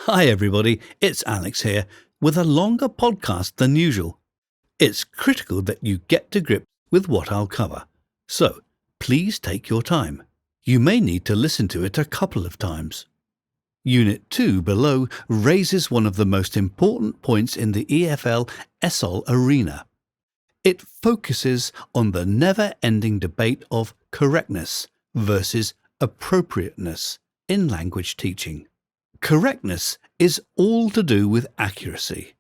Hi everybody, it's Alex here with a longer podcast than usual. It's critical that you get to grips with what I'll cover, so please take your time. You may need to listen to it a couple of times. Unit 2 below raises one of the most important points in the EFL ESOL arena. It focuses on the never-ending debate of correctness versus appropriateness in language teaching. Correctness is all to do with accuracy.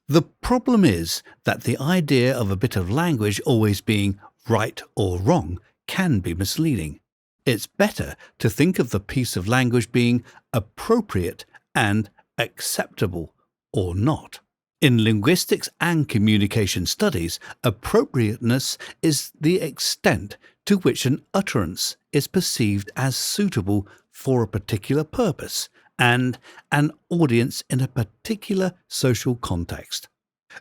The problem is that the idea of a bit of language always being right or wrong can be misleading. It's better to think of the piece of language being appropriate and acceptable or not. In linguistics and communication studies, appropriateness is the extent to which an utterance is perceived as suitable for a particular purpose and an audience in a particular social context.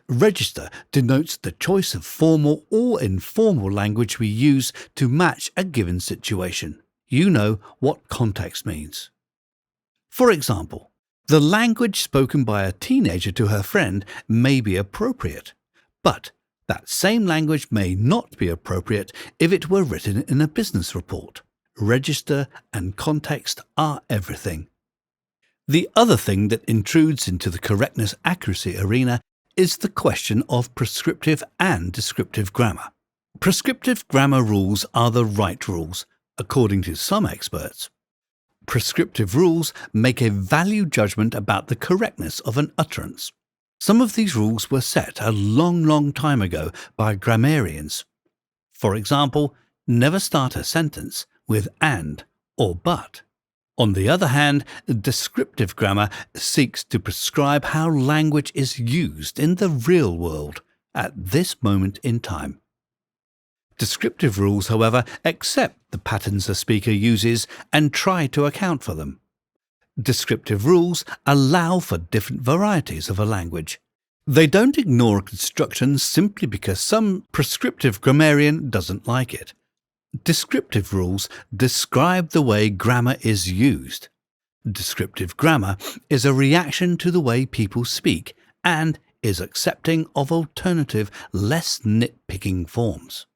Register denotes the choice of formal or informal language we use to match a given situation. You know what context means. For example, the language spoken by a teenager to her friend may be appropriate, but that same language may not be appropriate if it were written in a business report. Register and context are everything. The other thing that intrudes into the correctness-accuracy arena is the question of prescriptive and descriptive grammar. Prescriptive grammar rules are the right rules, according to some experts. Prescriptive rules make a value judgment about the correctness of an utterance. Some of these rules were set a long time ago by grammarians. For example, never start a sentence with and or but. On the other hand, descriptive grammar seeks to prescribe how language is used in the real world at this moment in time. Descriptive rules, however, accept the patterns a speaker uses and try to account for them. Descriptive rules allow for different varieties of a language. They don't ignore construction simply because some prescriptive grammarian doesn't like it. Descriptive rules describe the way grammar is used. Descriptive grammar is a reaction to the way people speak and is accepting of alternative, less nitpicking forms.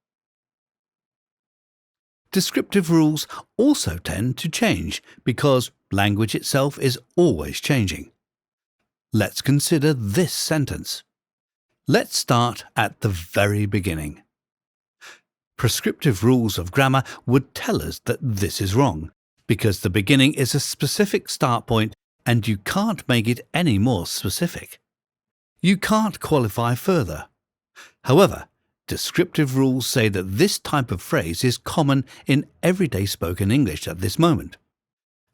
Descriptive rules also tend to change because language itself is always changing. Let's consider this sentence. Let's start at the very beginning. Prescriptive rules of grammar would tell us that this is wrong, because the beginning is a specific start point and you can't make it any more specific. You can't qualify further. However, descriptive rules say that this type of phrase is common in everyday spoken English at this moment.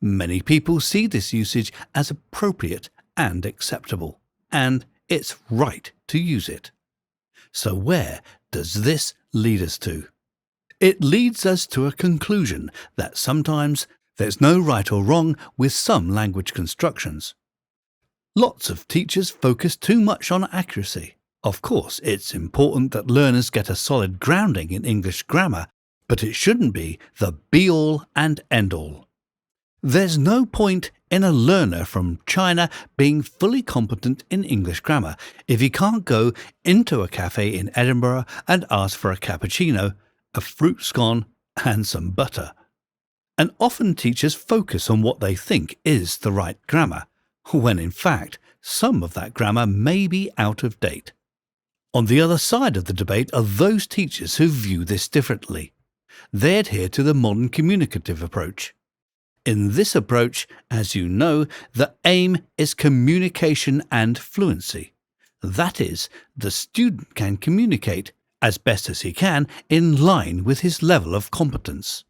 Many people see this usage as appropriate and acceptable, and it's right to use it. So where does this lead us to? It leads us to a conclusion that sometimes there's no right or wrong with some language constructions. Lots of teachers focus too much on accuracy. Of course, it's important that learners get a solid grounding in English grammar, but it shouldn't be the be-all and end-all. There's no point in a learner from China being fully competent in English grammar if he can't go into a cafe in Edinburgh and ask for a cappuccino, a fruit scone and some butter. And often teachers focus on what they think is the right grammar, when in fact some of that grammar may be out of date. On the other side of the debate are those teachers who view this differently. They adhere to the modern communicative approach. In this approach, as you know, the aim is communication and fluency. That is, the student can communicate as best as he can in line with his level of competence.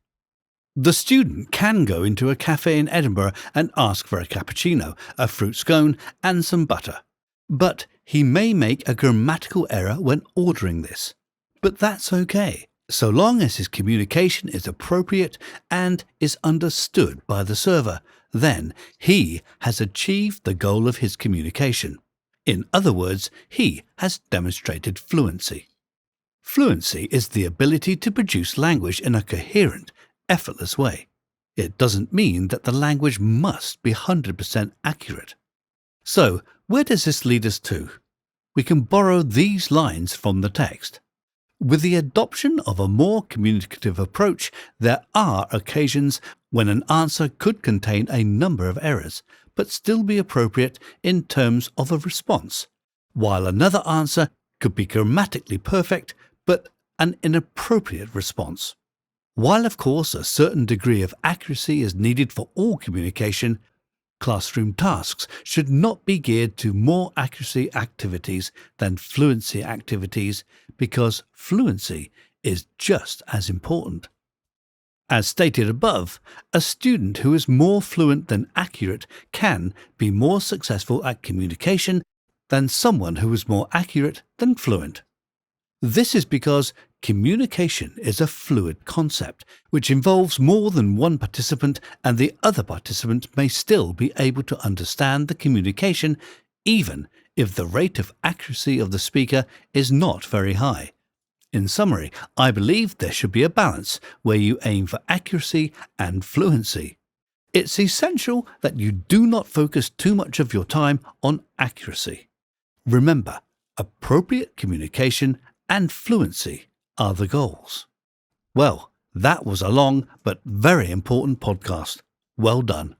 The student can go into a cafe in Edinburgh and ask for a cappuccino, a fruit scone and some butter. But he may make a grammatical error when ordering this. But that's okay, so long as his communication is appropriate and is understood by the server. Then he has achieved the goal of his communication. In other words, he has demonstrated fluency. Fluency is the ability to produce language in a coherent, effortless way. It doesn't mean that the language must be 100% accurate. So, where does this lead us to? We can borrow these lines from the text. With the adoption of a more communicative approach, there are occasions when an answer could contain a number of errors, but still be appropriate in terms of a response, while another answer could be grammatically perfect, but an inappropriate response. While, of course, a certain degree of accuracy is needed for all communication, classroom tasks should not be geared to more accuracy activities than fluency activities, because fluency is just as important. As stated above, a student who is more fluent than accurate can be more successful at communication than someone who is more accurate than fluent. This is because communication is a fluid concept, which involves more than one participant, and the other participant may still be able to understand the communication, even if the rate of accuracy of the speaker is not very high. In summary, I believe there should be a balance where you aim for accuracy and fluency. It's essential that you do not focus too much of your time on accuracy. Remember, appropriate communication and fluency are the goals. Well, that was a long but very important podcast. Well done.